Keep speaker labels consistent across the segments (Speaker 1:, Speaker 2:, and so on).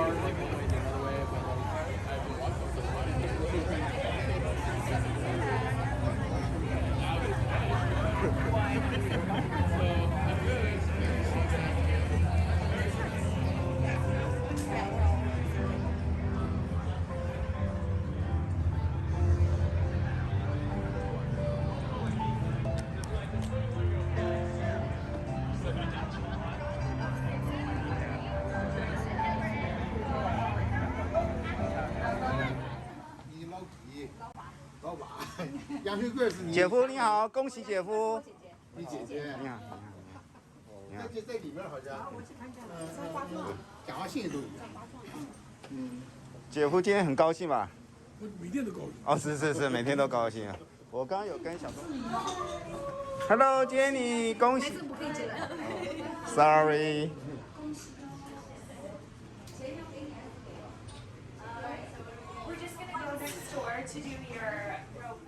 Speaker 1: hard, like one way the other way, but like I've been walking for a while.
Speaker 2: 姐夫你好，恭喜姐夫！
Speaker 3: 你姐姐，
Speaker 2: 你好，你好。
Speaker 3: 在里面好像，讲话信都一样。
Speaker 2: 姐夫今天很高兴吧？
Speaker 4: 我每天都高兴。
Speaker 2: 哦，是，每天都高兴啊。我刚刚有跟小东。Hello Jenny， 恭喜。Sorry。
Speaker 5: We're just gonna go next door to do your rope.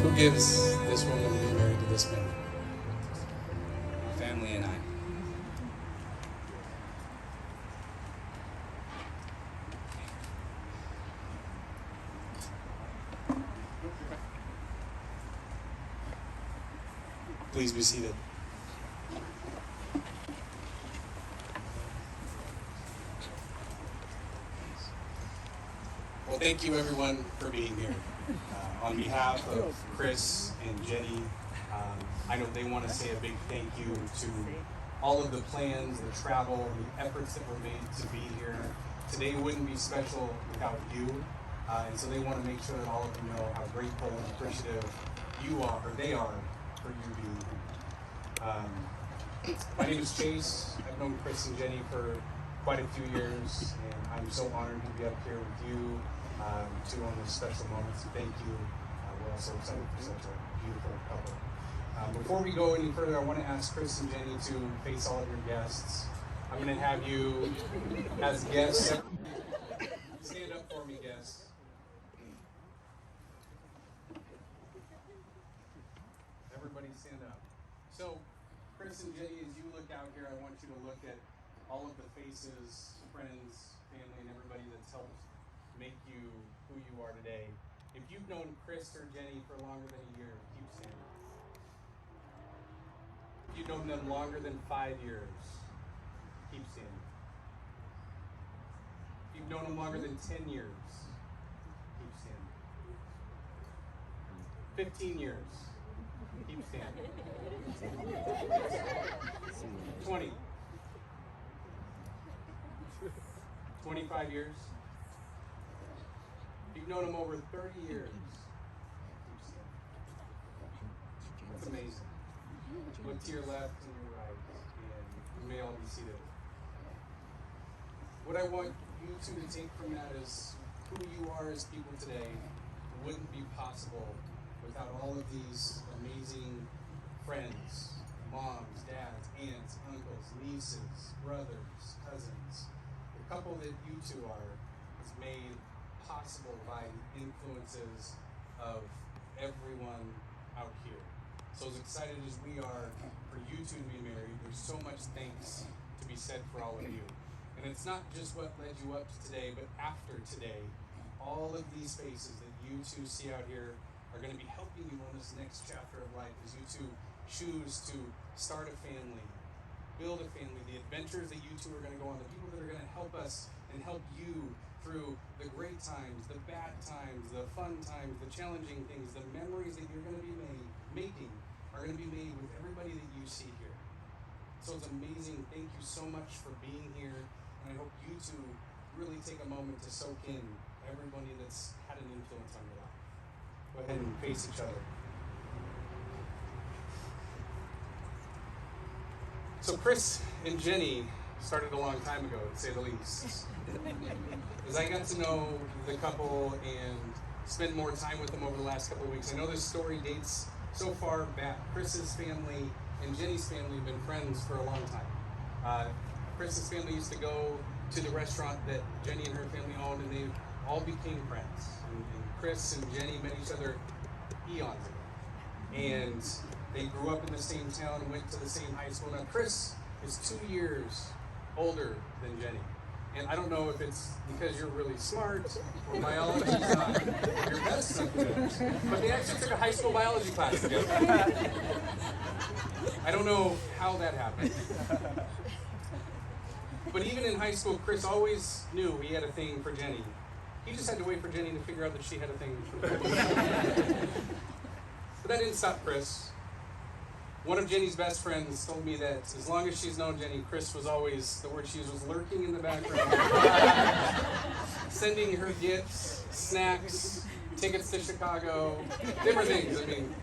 Speaker 4: Who gives this woman to be married to this man?
Speaker 6: My family and I.
Speaker 4: Please be seated. Well, thank you everyone for being here. On behalf of Chris and Jenny, I know they want to say a big thank you to all of the plans, the travel, the efforts that were made to be here. Today wouldn't be special without you, and so they want to make sure that all of you know how grateful and appreciative you are, or they are, for you being here. My name is Chase. I've known Chris and Jenny for quite a few years, and I'm so honored to be up here with you two on this special moment. So thank you. We're also excited for such a beautiful couple. Before we go any further, I want to ask Chris and Jenny to face all of your guests. I'm going to have you, as guests, stand up for me, guests. Everybody stand up. So, Chris and Jenny, as you look out here, I want you to look at all of the faces, friends, family, and everybody that's helped make you who you are today. If you've known Chris or Jenny for longer than a year, keep standing. If you've known them longer than 5 years, keep keep standing. If you've known them longer than 10 years, keep standing. 15 years, keep standing. 20. 25 years. If you've known them over 30 years, keep standing. That's amazing. Look to your left and your right, and you may all be seated. What I want you two to take from that is who you are as people today wouldn't be possible without all of these amazing friends, moms, dads, aunts, uncles, nieces, brothers, cousins. The couple that you two are is made possible by the influences of everyone out here. So as excited as we are for you two to be married, there's so much thanks to be said for all of you. And it's not just what led you up to today, but after today, all of these faces that you two see out here are going to be helping you on this next chapter of life as you two choose to start a family, build a family, the adventures that you two are going to go on, the people that are going to help us and help you through the great times, the bad times, the fun times, the challenging things, the memories that you're going to be making are going to be made with everybody that you see here. So it's amazing. Thank you so much for being here. And I hope you two really take a moment to soak in everybody that's had an influence on your life. Go ahead and face each other. So Chris and Jenny started a long time ago, to say the least. As I got to know the couple and spend more time with them over the last couple of weeks, I know this story dates so far back. Chris's family and Jenny's family have been friends for a long time. Chris's family used to go to the restaurant that Jenny and her family owned, and they all became friends. And Chris and Jenny met each other eons ago. And they grew up in the same town, went to the same high school. Now Chris is 2 years older than Jenny. And I don't know if it's because you're really smart or biology is not your best subject, but they actually took a high school biology class together. I don't know how that happened. But even in high school, Chris always knew he had a thing for Jenny. He just had to wait for Jenny to figure out that she had a thing for him. But that didn't stop Chris. One of Jenny's best friends told me that as long as she's known Jenny, Chris was always, the word she used was lurking in the background, sending her gifts, snacks, tickets to Chicago, different things. I mean,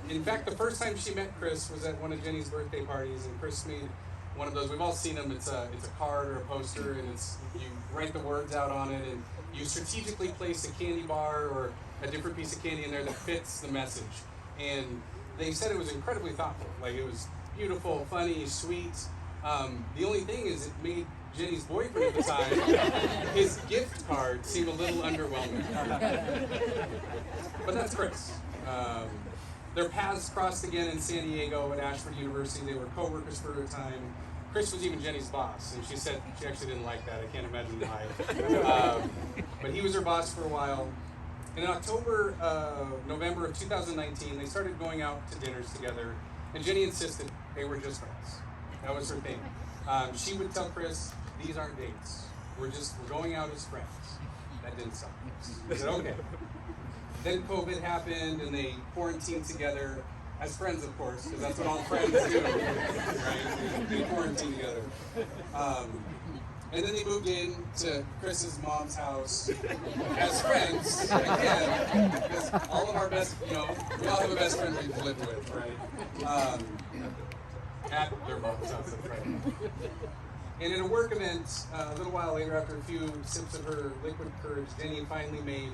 Speaker 4: in fact, the first time she met Chris was at one of Jenny's birthday parties, and Chris made one of those. We've all seen them. It's a card or a poster, and you write the words out on it, and you strategically place a candy bar or a different piece of candy in there that fits the message. And they said it was incredibly thoughtful. Like, it was beautiful, funny, sweet. The only thing is, it made Jenny's boyfriend at the time, his gift card seemed a little underwhelming. But that's Chris. Their paths crossed again in San Diego at Ashford University. They were coworkers for a time. Chris was even Jenny's boss, and she said she actually didn't like that. I can't imagine why. But he was her boss for a while. And in November of 2019, they started going out to dinners together, and Jenny insisted they were just friends. That was her thing. She would tell Chris, these aren't dates. We're going out as friends. That didn't stop Chris. He said, okay. Then COVID happened, and they quarantined together as friends, of course, because that's what all friends do, right? They quarantine together. And then they moved in to Chris's mom's house as friends, again, because all of our best, we all have a best friend we've lived with, right? At their mom's house, that's right. And at a work event, a little while later, after a few sips of her liquid courage, Jenny finally made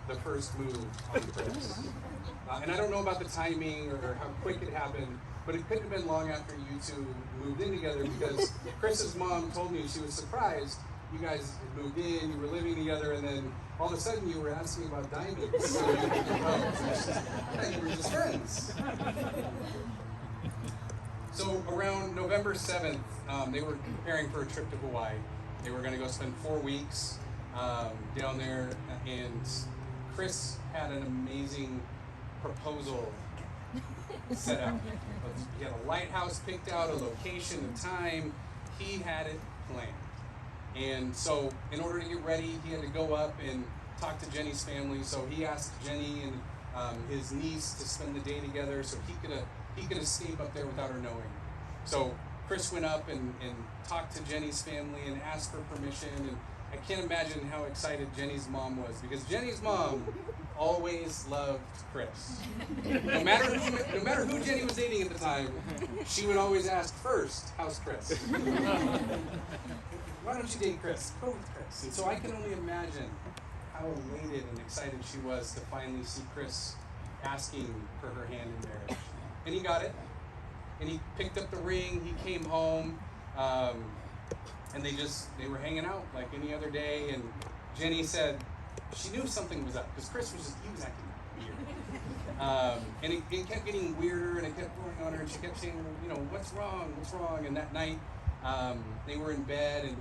Speaker 4: the first move on Chris. And I don't know about the timing or how quick it happened, but it couldn't have been long after you two moved in together, because Chris's mom told me she was surprised you guys had moved in, you were living together, and then all of a sudden you were asking about diamonds. So you were just friends. So around November 7th, they were preparing for a trip to Hawaii. They were going to go spend 4 weeks down there, and Chris had an amazing proposal set out. He had a lighthouse picked out, a location, a time. He had it planned. And so in order to get ready, he had to go up and talk to Jenny's family. So he asked Jenny and his niece to spend the day together so he could escape up there without her knowing. So Chris went up and talked to Jenny's family and asked for permission. And I can't imagine how excited Jenny's mom was, because Jenny's mom always loved Chris. No matter who Jenny was dating at the time, she would always ask first, "How's Chris?" "Why don't you date Chris? Go with Chris." And so I can only imagine how elated and excited she was to finally see Chris asking for her hand in marriage. And he got it. And he picked up the ring. He came home. And they were hanging out like any other day. And Jenny said she knew something was up, because Chris was acting weird. And it kept getting weirder, and it kept going on her, and she kept saying, "What's wrong? What's wrong?" And that night, they were in bed, and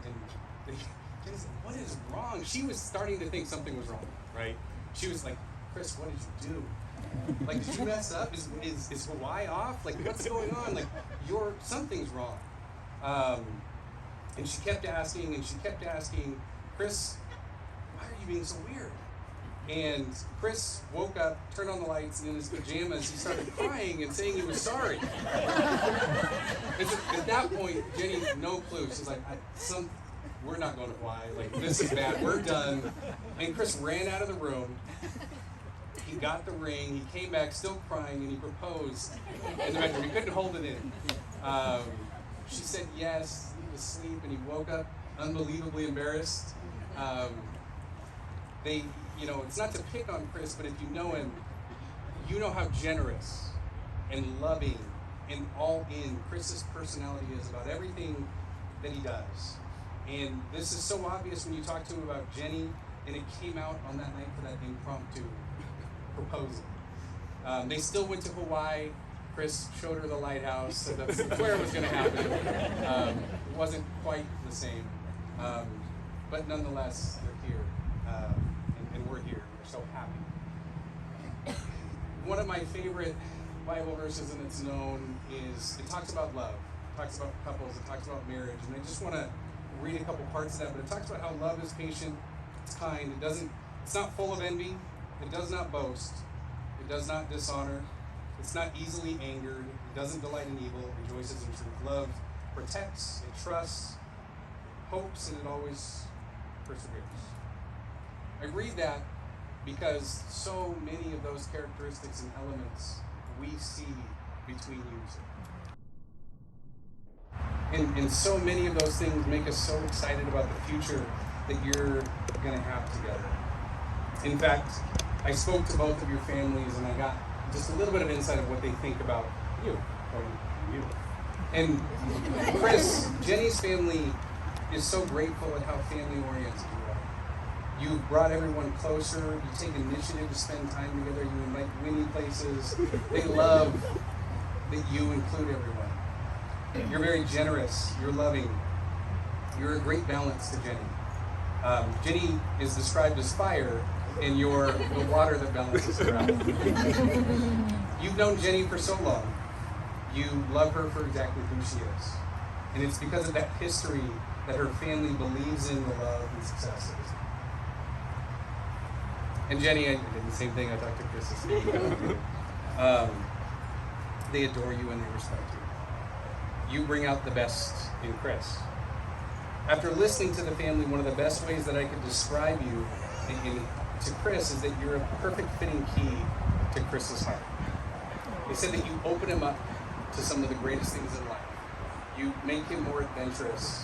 Speaker 4: Jenny said, "What is wrong?" She was starting to think something was wrong, right? She was like, "Chris, what did you do? Like, did you mess up? Is Hawaii off? Like, what's going on? Like, something's wrong." And she kept asking, and she kept asking, "Chris, why are you being so weird?" And Chris woke up, turned on the lights, and in his pajamas, he started crying and saying he was sorry. And so at that point, Jenny, no clue. She's like, "We're not going to Hawaii. Like, this is bad. We're done." And Chris ran out of the room. He got the ring. He came back still crying, and he proposed in the bedroom. He couldn't hold it in. She said yes. He was asleep, and he woke up unbelievably embarrassed. It's not to pick on Chris, but if you know him, you know how generous and loving and all in Chris's personality is about everything that he does. And this is so obvious when you talk to him about Jenny, and it came out on that night for that impromptu proposal. They still went to Hawaii. Chris showed her the lighthouse, so that's where it was going to happen. It wasn't quite the same, but nonetheless, they're here, and we're here. We're so happy. One of my favorite Bible verses, and it's known, it talks about love. It talks about couples. It talks about marriage, and I just want to read a couple parts of that. But it talks about how love is patient, it's kind, it's not full of envy, it does not boast, it does not dishonor. It's not easily angered. It doesn't delight in evil. It rejoices in truth. Love protects. It trusts, hopes, and it always perseveres. I read that because so many of those characteristics and elements we see between you two. And so many of those things make us so excited about the future that you're going to have together. In fact, I spoke to both of your families, and I got just a little bit of insight of what they think about you. And Chris, Jenny's family is so grateful at how family-oriented you are. You brought everyone closer. You take initiative to spend time together. You invite Winnie places. They love that you include everyone. You're very generous. You're loving. You're a great balance to Jenny. Jenny is described as fire, and you're the water that balances her out. You've known Jenny for so long. You love her for exactly who she is. And it's because of that history that her family believes in the love and successes. And Jenny, I did the same thing. I talked to Chris this week. They adore you and they respect you. You bring out the best in Chris. After listening to the family, one of the best ways that I could describe you to Chris is that you're a perfect fitting key to Chris's heart. They said that you open him up to some of the greatest things in life. You make him more adventurous.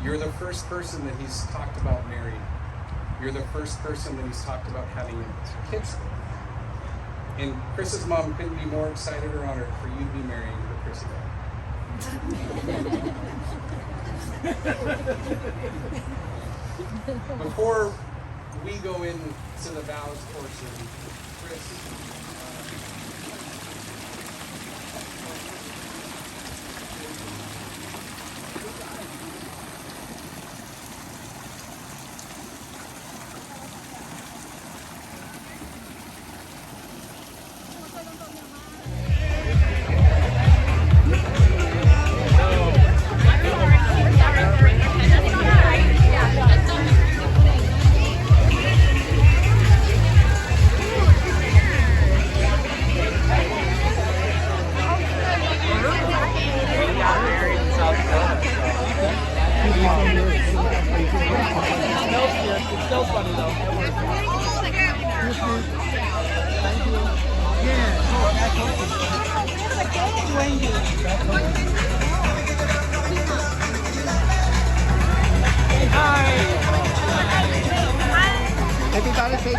Speaker 4: You're the first person that he's talked about marrying. You're the first person that he's talked about having kids with. And Chris's mom couldn't be more excited or honored for you to be marrying her, Chris again. Before we go into the vows portion, Chris,
Speaker 3: Happy birthday,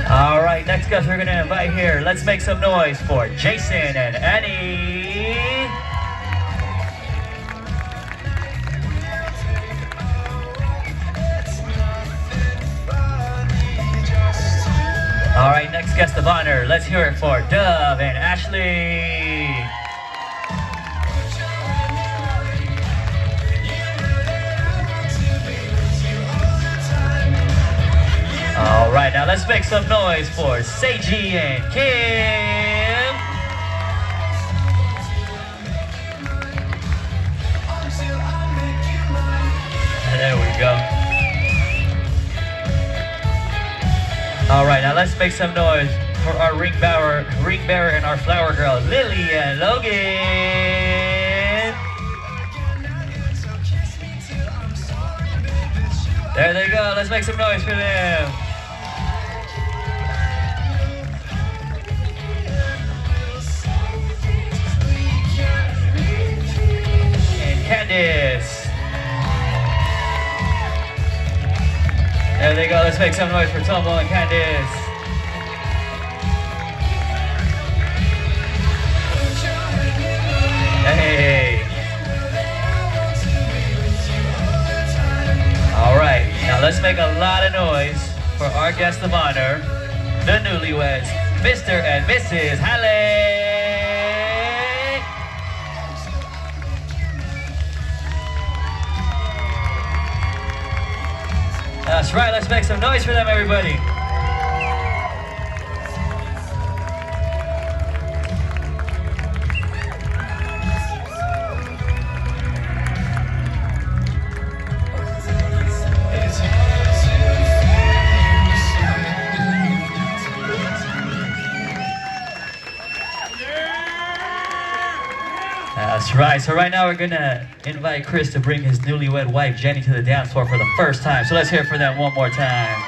Speaker 7: All right, next guys we're gonna invite here. Let's make some noise for Jason and Annie. All right, next guest of honor. Let's hear it for Dove and Ashley. All right, now let's make some noise for Seiji and Kim. There we go. All right, now let's make some noise for our ring bearer and our flower girl, Lily and Logan. There they go. Let's make some noise for them. And Candice. There they go. Let's make some noise for Tomo and Candice. Hey. All right. Now let's make a lot of noise for our guest of honor, the newlyweds, Mr. and Mrs. Halle. That's right, let's make some noise for them, everybody. That's right. So right now we're gonna invite Chris to bring his newlywed wife Jenny to the dance floor for the first time. So let's hear it for them one more time.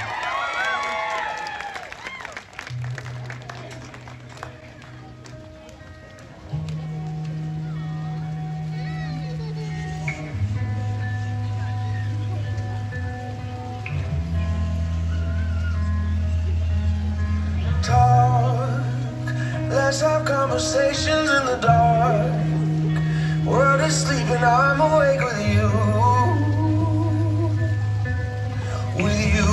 Speaker 8: Talk, let's have conversations in the dark. World is sleeping, I'm awake with you. With you.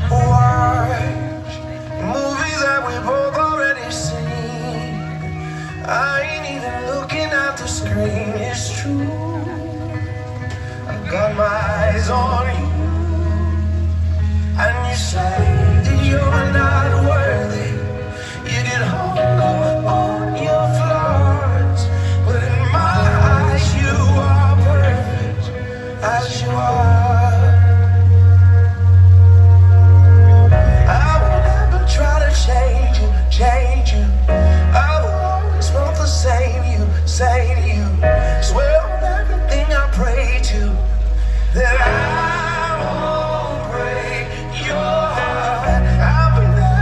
Speaker 8: Watch movies that we both already seen. I ain't even looking at the screen, it's true. I've got my eyes on you. And you say that you're not worthy. You get hung up on your flaws, but in my eyes you are perfect as you are. I will never try to change you. I will always want the same you. Swear on everything I pray to that I won't break your heart. I'll be there.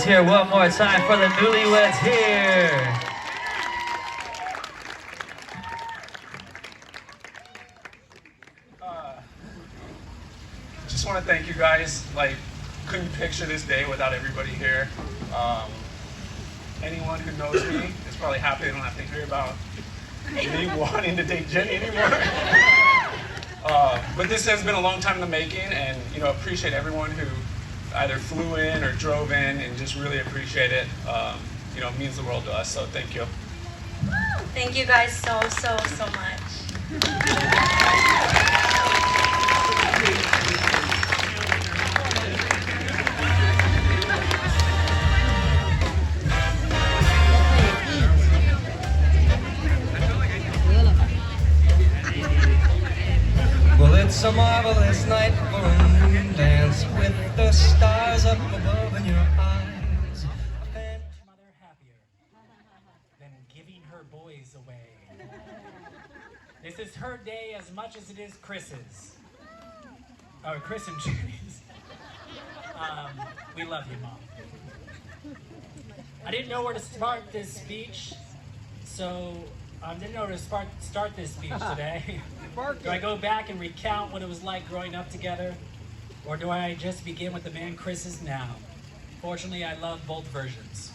Speaker 7: hear one more time for the newlyweds here.
Speaker 4: Just want to thank you guys. Like, couldn't picture this day without everybody here. Anyone who knows me is probably happy they don't have to hear about me wanting to date Jenny anymore. But this has been a long time in the making, and appreciate everyone who either flew in or drove in, and just really appreciate it. It means the world to us, so thank you.
Speaker 5: Thank you guys so much.
Speaker 8: Well, it's a marvelous night for a moon dance with the stars up above in your eyes.
Speaker 9: Mother happier than giving her boys away. This is her day as much as it is Chris's. Or Chris and Jenny's. We love you, Mom. I didn't know where to start this speech, so I didn't know where to start this speech today. Do I go back and recount what it was like growing up together? Or do I just begin with the man Chris is now? Fortunately, I love both versions.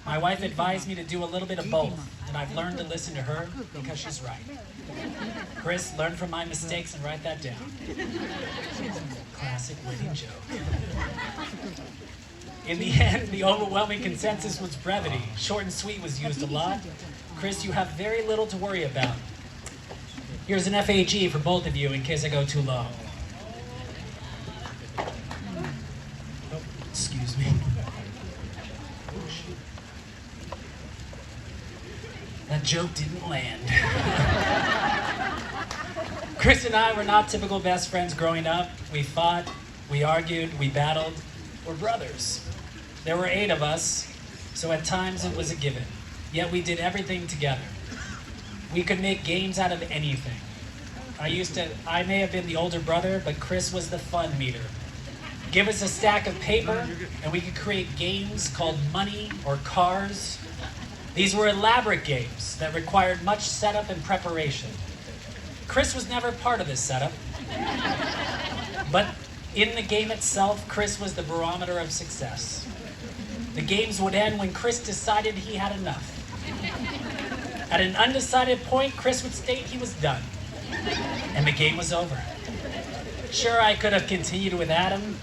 Speaker 9: My wife advised me to do a little bit of both, and I've learned to listen to her because she's right. Chris, learn from my mistakes and write that down. Classic witty joke. In the end, the overwhelming consensus was brevity. Short and sweet was used a lot. Chris, you have very little to worry about. Here's an FAG for both of you in case I go too long. Oh, excuse me. That joke didn't land. Chris and I were not typical best friends growing up. We fought, we argued, we battled. We're brothers. There were 8 of us, so at times it was a given. Yet we did everything together. We could make games out of anything. I may have been the older brother, but Chris was the fun meter. Give us a stack of paper, and we could create games called Money or Cars. These were elaborate games that required much setup and preparation. Chris was never part of this setup. But in the game itself, Chris was the barometer of success. The games would end when Chris decided he had enough. At an undecided point, Chris would state he was done, and the game was over. Sure, I could have continued with Adam,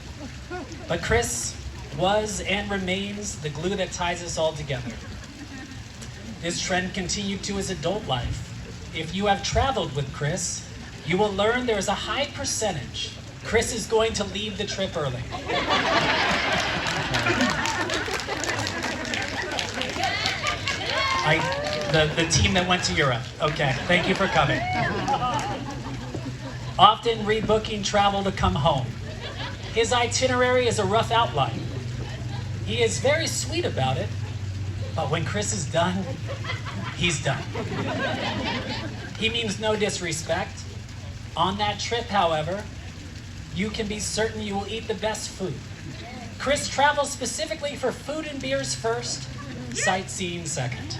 Speaker 9: but Chris was and remains the glue that ties us all together. This trend continued to his adult life. If you have traveled with Chris, you will learn there is a high percentage Chris is going to leave the trip early. The team that went to Europe. Okay, thank you for coming. Often rebooking travel to come home. His itinerary is a rough outline. He is very sweet about it, but when Chris is done, he's done. He means no disrespect. On that trip, however, you can be certain you will eat the best food. Chris travels specifically for food and beers first, sightseeing second.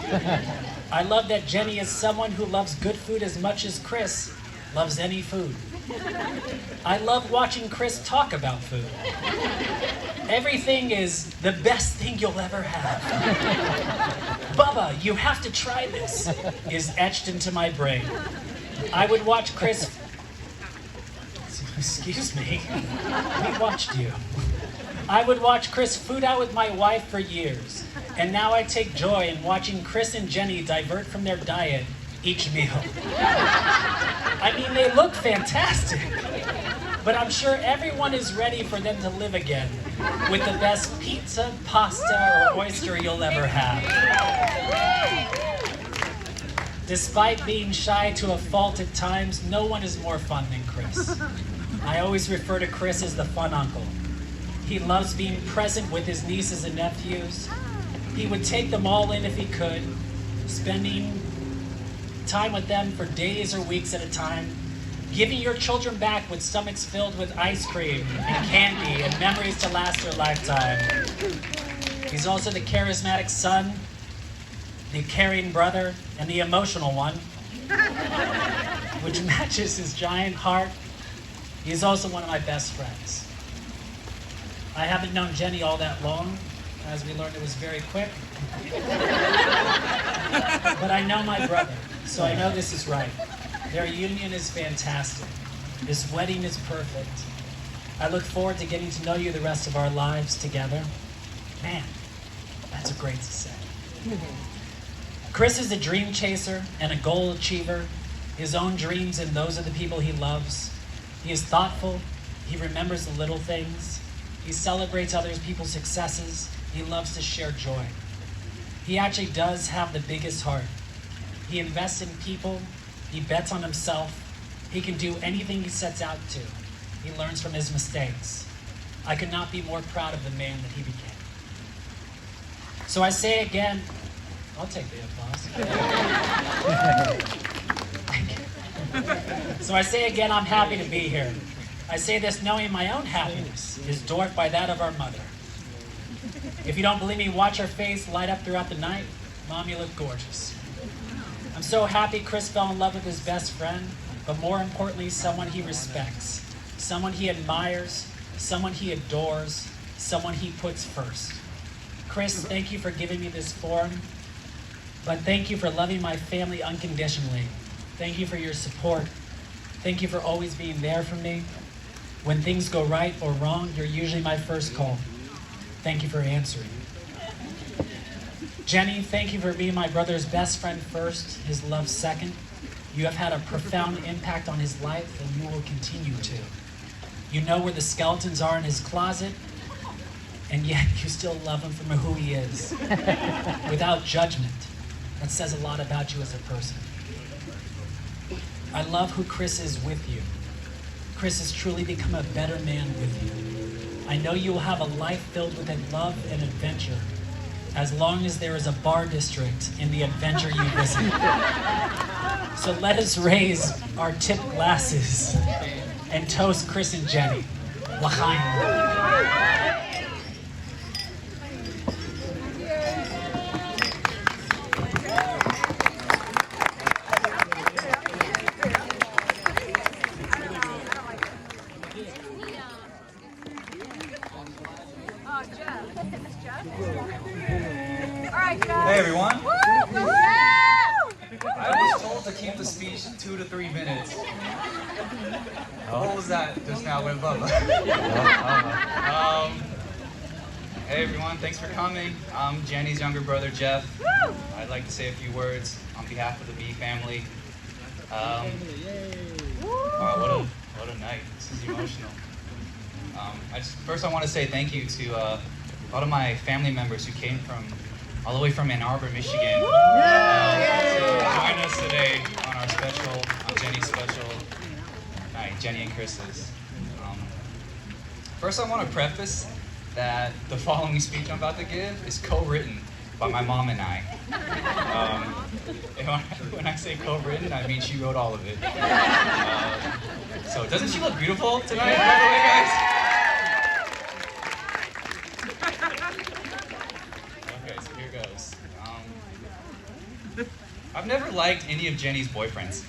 Speaker 9: I love that Jenny is someone who loves good food as much as Chris loves any food. I love watching Chris talk about food. Everything is the best thing you'll ever have. Bubba, you have to try this, is etched into my brain. I would watch Chris... Excuse me. We watched you. I would watch Chris food out with my wife for years, and now I take joy in watching Chris and Jenny divert from their diet each meal. I mean, they look fantastic, but I'm sure everyone is ready for them to live again with the best pizza, pasta, or oyster you'll ever have. Despite being shy to a fault at times, no one is more fun than Chris. I always refer to Chris as the fun uncle. He loves being present with his nieces and nephews. He would take them all in if he could, spending time with them for days or weeks at a time, giving your children back with stomachs filled with ice cream and candy and memories to last their lifetime. He's also the charismatic son, the caring brother, and the emotional one, which matches his giant heart. He's also one of my best friends. I haven't known Jenny all that long. As we learned, it was very quick. But I know my brother, so I know this is right. Their union is fantastic. This wedding is perfect. I look forward to getting to know you the rest of our lives together. Man, that's great to say. Chris is a dream chaser and a goal achiever. His own dreams and those of the people he loves. He is thoughtful. He remembers the little things. He celebrates other people's successes. He loves to share joy. He actually does have the biggest heart. He invests in people. He bets on himself. He can do anything he sets out to. He learns from his mistakes. I could not be more proud of the man that he became. So I say again, I'll take the applause. So I say again, I'm happy to be here. I say this knowing my own happiness is dwarfed by that of our mother. If you don't believe me, watch her face light up throughout the night. Mom, you look gorgeous. I'm so happy Chris fell in love with his best friend, but more importantly, someone he respects, someone he admires, someone he adores, someone he puts first. Chris, thank you for giving me this forum, but thank you for loving my family unconditionally. Thank you for your support. Thank you for always being there for me. When things go right or wrong, you're usually my first call. Thank you for answering. Jenny, thank you for being my brother's best friend first, his love second. You have had a profound impact on his life, and you will continue to. You know where the skeletons are in his closet, and yet you still love him for who he is, without judgment. That says a lot about you as a person. I love who Chris is with you. Chris has truly become a better man with you. I know you will have a life filled with love and adventure, as long as there is a bar district in the adventure you visit. So let us raise our tipped glasses and toast Chris and Jenny. L'chaim.
Speaker 6: Hey everyone. I was told to keep the speech 2 to 3 minutes. What was that just now with Bubba? Hey everyone, thanks for coming. I'm Jenny's younger brother, Jeff. I'd like to say a few words on behalf of the B family. Wow, what a night. This is emotional. First I want to say thank you to a lot of my family members who came from all the way from Ann Arbor, Michigan, to join us today on our special, on Jenny's special night, Jenny and Chris's. First I want to preface that the following speech I'm about to give is co-written by my mom and I. And when I say co-written, I mean she wrote all of it. So doesn't she look beautiful tonight, by the way, guys? Okay, so here goes. I've never liked any of Jenny's boyfriends.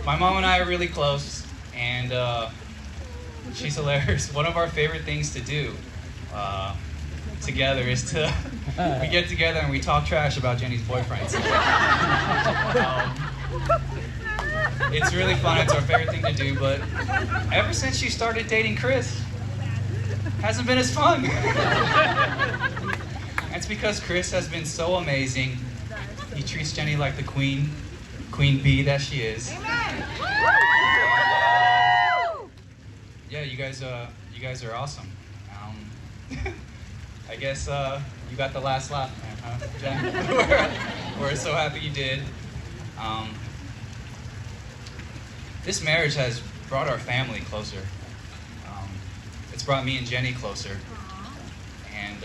Speaker 6: My mom and I are really close, and she's hilarious. One of our favorite things to do together is we get together and we talk trash about Jenny's boyfriends. It's really fun, it's our favorite thing to do, but ever since she started dating Chris, hasn't been as fun. It's because Chris has been so amazing. He treats Jenny like the queen bee that she is. Yeah, you guys are awesome. I guess you got the last laugh, man, huh, Jen? We're so happy you did. This marriage has brought our family closer. It's brought me and Jenny closer. And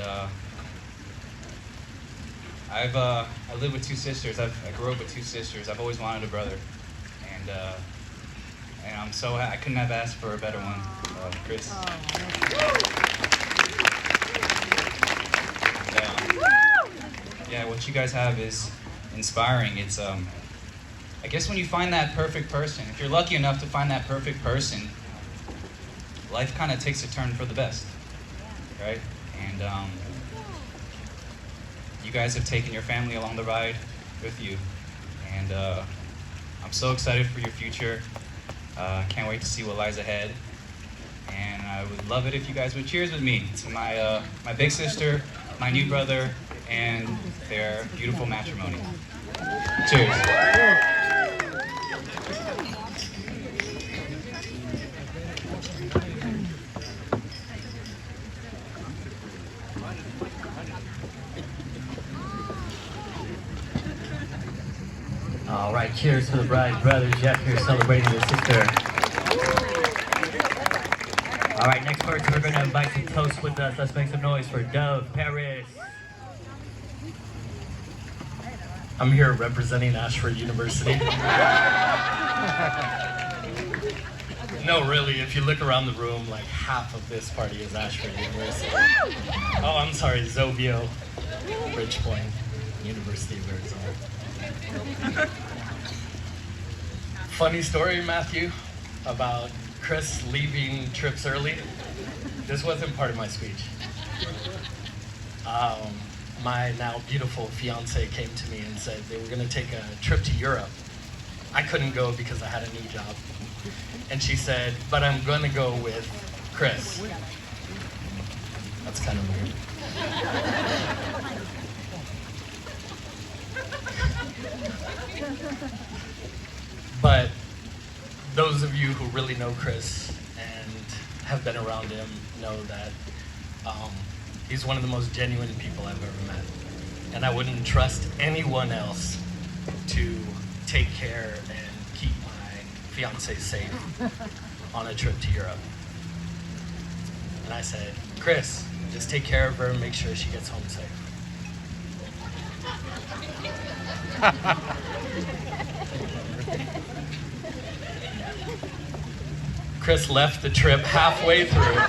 Speaker 6: I live with two sisters. I grew up with two sisters. I've always wanted a brother. And and I couldn't have asked for a better one, Chris. Yeah, what you guys have is inspiring. It's I guess when you find that perfect person, if you're lucky enough to find that perfect person, life kind of takes a turn for the best, right? And you guys have taken your family along the ride with you, and I'm so excited for your future. Can't wait to see what lies ahead, and I would love it if you guys would cheers with me to my big sister, my new brother, and their beautiful matrimony. Cheers.
Speaker 7: All right, cheers to the bride, brother Jeff here celebrating his sister. All right, next person we're going to invite to toast with us. Let's make some noise for Dove Paris.
Speaker 10: I'm here representing Ashford University. No, really, if you look around the room, like half of this party is Ashford University. Oh, I'm sorry, Zovio, Bridgepoint, University of Arizona. Funny story, Matthew, about Chris leaving trips early. This wasn't part of my speech. My now beautiful fiance came to me and said they were going to take a trip to Europe. I couldn't go because I had a new job. And she said, but I'm going to go with Chris. That's kind of weird. But those of you who really know Chris and have been around him know that he's one of the most genuine people I've ever met. And I wouldn't trust anyone else to take care and keep my fiance safe on a trip to Europe. And I said, Chris, just take care of her and make sure she gets home safe. Chris left the trip halfway through.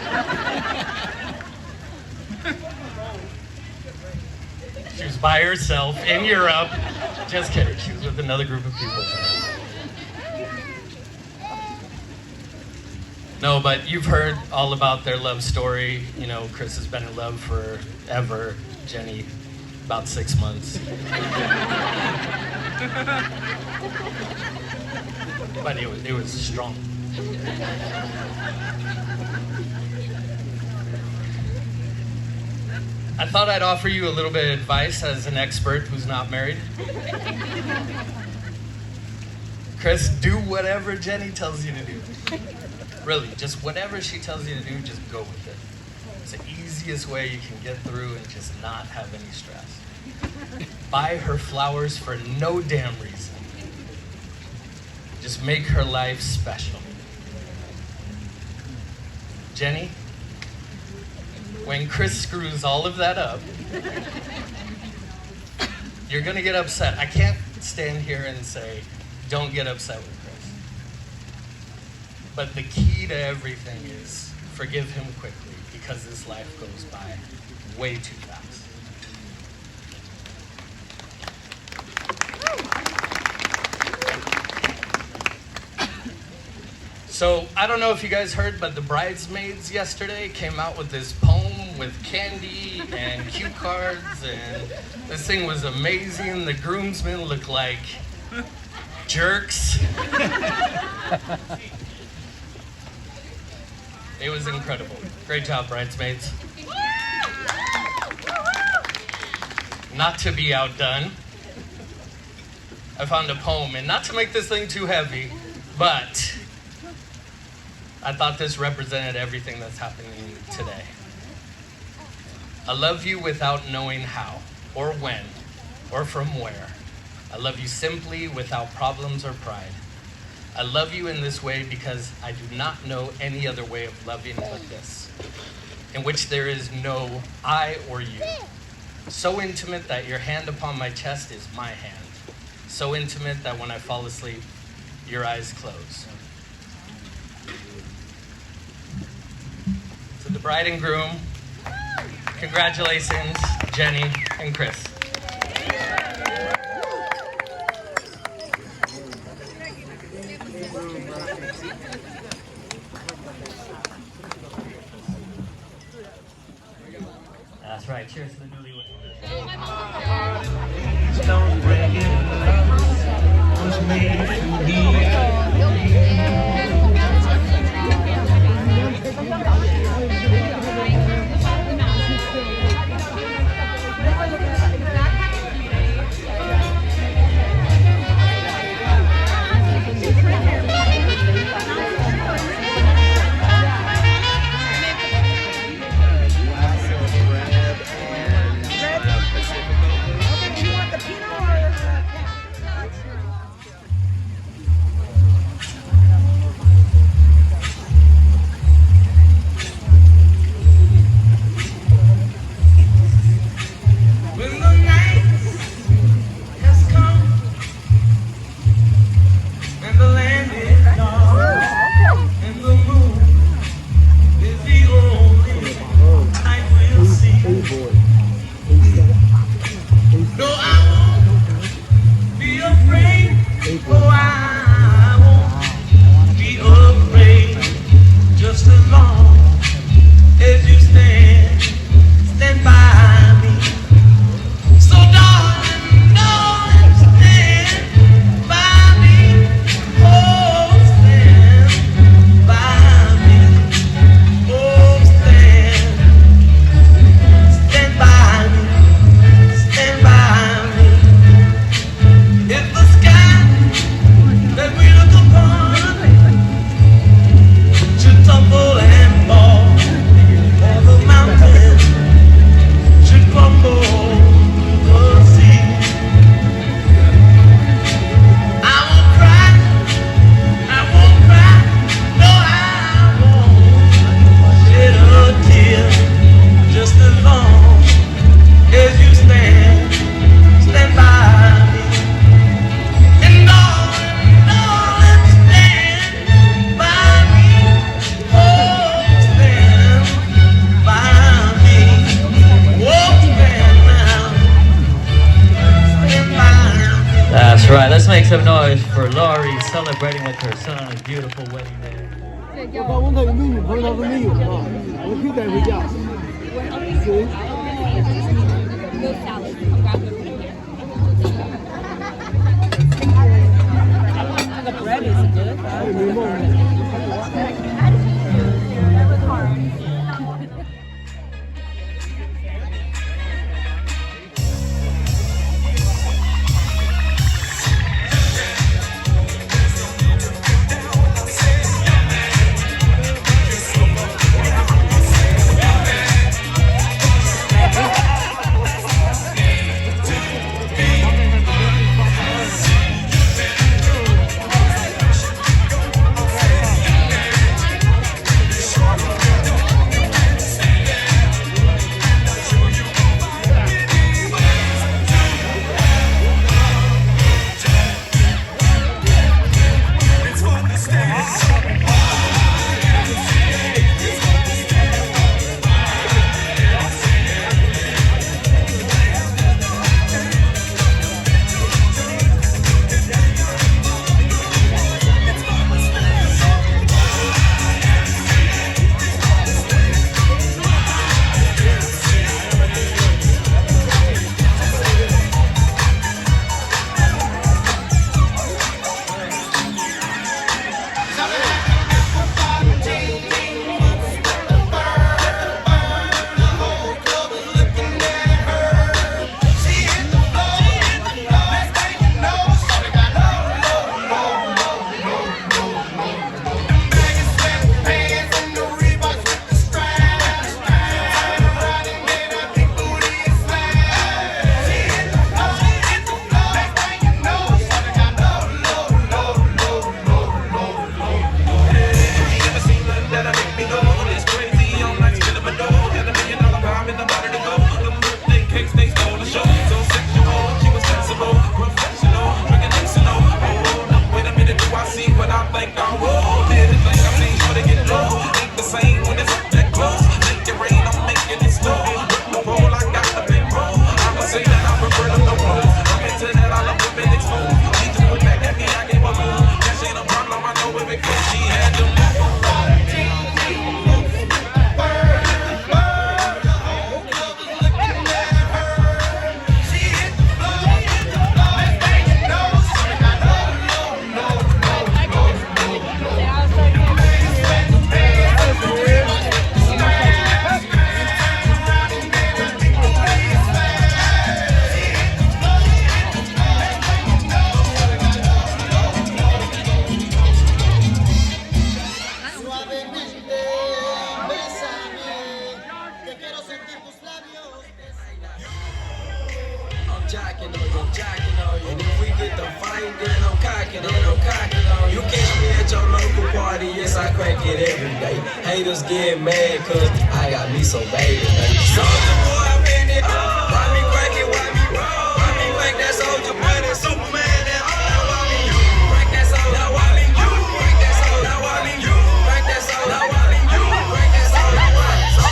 Speaker 10: She was by herself in Europe. Just kidding, she was with another group of people. No, but you've heard all about their love story. You know, Chris has been in love forever. Jenny, about 6 months. But it was strong. I thought I'd offer you a little bit of advice as an expert who's not married. Chris, do whatever Jenny tells you to do. Really, just whatever she tells you to do, just go with it. It's the easiest way you can get through and just not have any stress. Buy her flowers for no damn reason. Just make her life special. Jenny, when Chris screws all of that up, you're gonna get upset. I can't stand here and say, don't get upset with Chris. But the key to everything is forgive him quickly, because this life goes by way too fast. So, I don't know if you guys heard, but the bridesmaids yesterday came out with this poem with candy and cue cards, and this thing was amazing. The groomsmen looked like jerks. It was incredible. Great job, bridesmaids. Not to be outdone, I found a poem, and not to make this thing too heavy, but I thought this represented everything that's happening today. I love you without knowing how, or when, or from where. I love you simply without problems or pride. I love you in this way because I do not know any other way of loving but this, in which there is no I or you. So intimate that your hand upon my chest is my hand. So intimate that when I fall asleep, your eyes close. to the bride and groom. Congratulations, Jenny and Chris.
Speaker 7: That's right. Cheers to the newlyweds.
Speaker 8: Don't bring it up. Was made to be. When the night has come and the land is dark and the moon is the only I will see. No, I won't be afraid. Oh, I won't be afraid. Just as long as you stand by me. So darling, darling, stand by me. Oh, stand by me. Oh, stand by me. Stand by me. If the sky that we look upon should tumble and fall, or the mountain should crumble to the sea, I won't cry, no, I won't shed a tear, just as long as you stand by me. And darling, stand by me. Oh, stand by me. Oh, stand now. Stand by me.
Speaker 7: That's right. Let's make some noise for Laurie celebrating with her son on his beautiful wedding day.
Speaker 3: 我把问他有没有女朋友，他说没有啊，我可以带回家。对。
Speaker 11: The bread is good.
Speaker 8: jacking on you, jacking on you. And if we get the fight, then I'm cocking on you. You catch me at your local party, yes, I crank it every day. Haters get mad, cause I got me so bad today. Soldier boy, I'm in it. Why me crank it, why me roll? Why me crank that soldier boy, that Superman, that all why me you? Crank that soldier, now why me you? Crank that soldier, now why me you? Crank that soldier, now why me you? Crank that soldier, now why me you?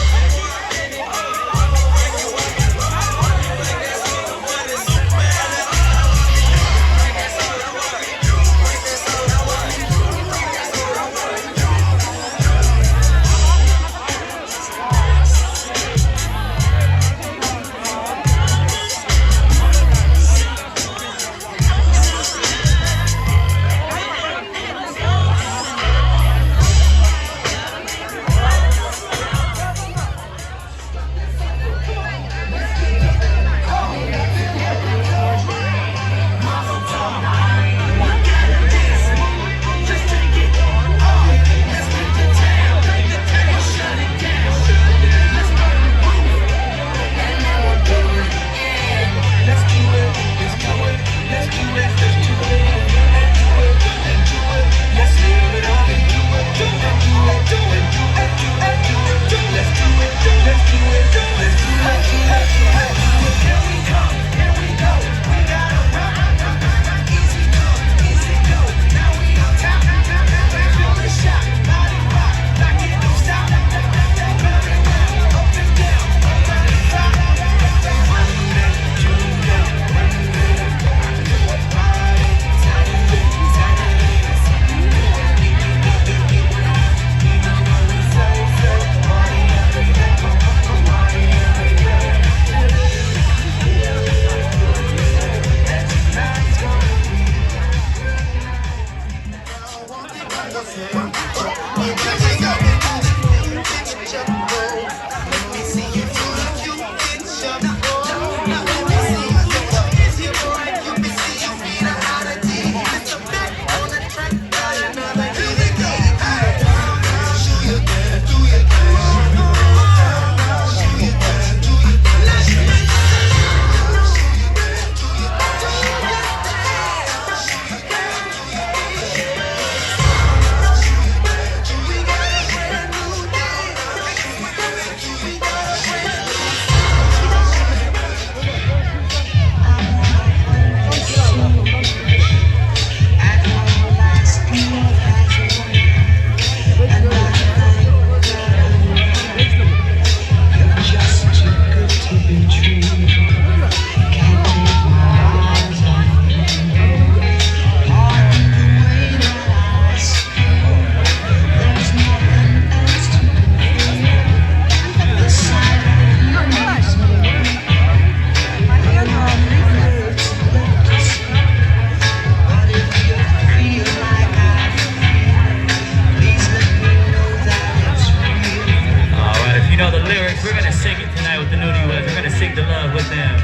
Speaker 7: We're gonna sing it tonight with the newlyweds. We're gonna sing the love with them.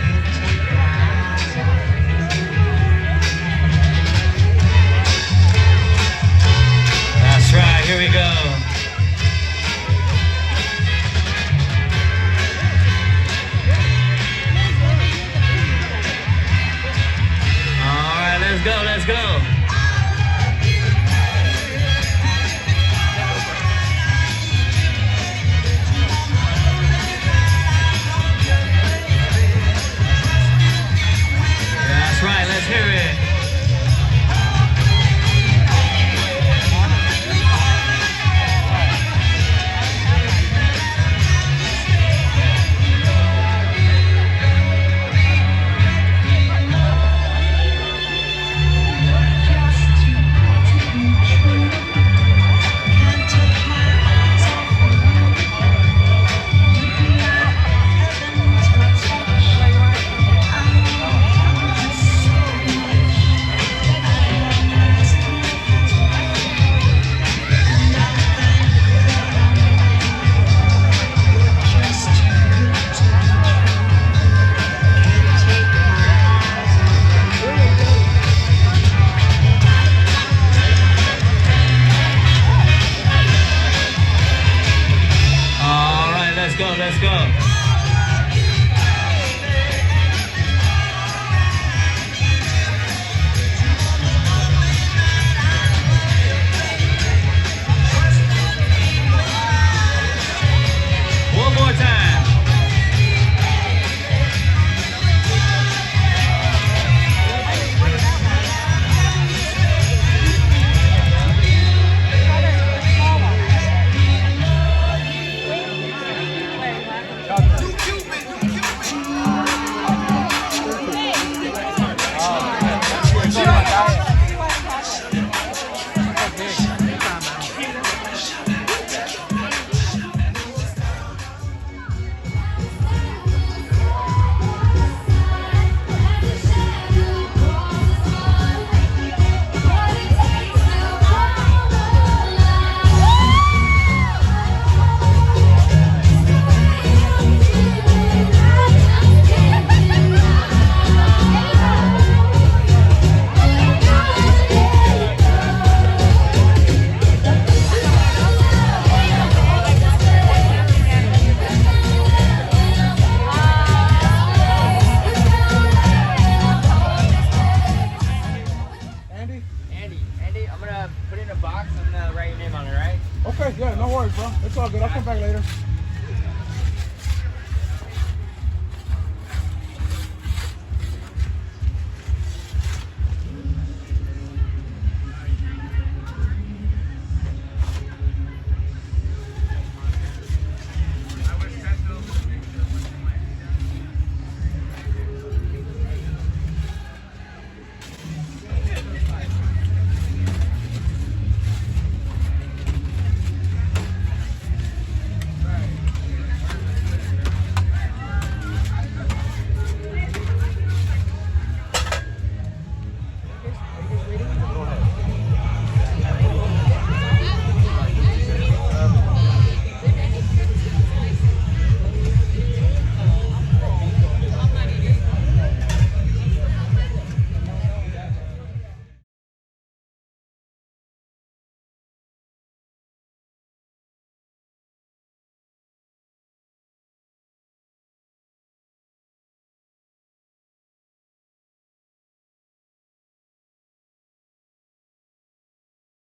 Speaker 7: That's right, here we go. All right, let's go, let's go.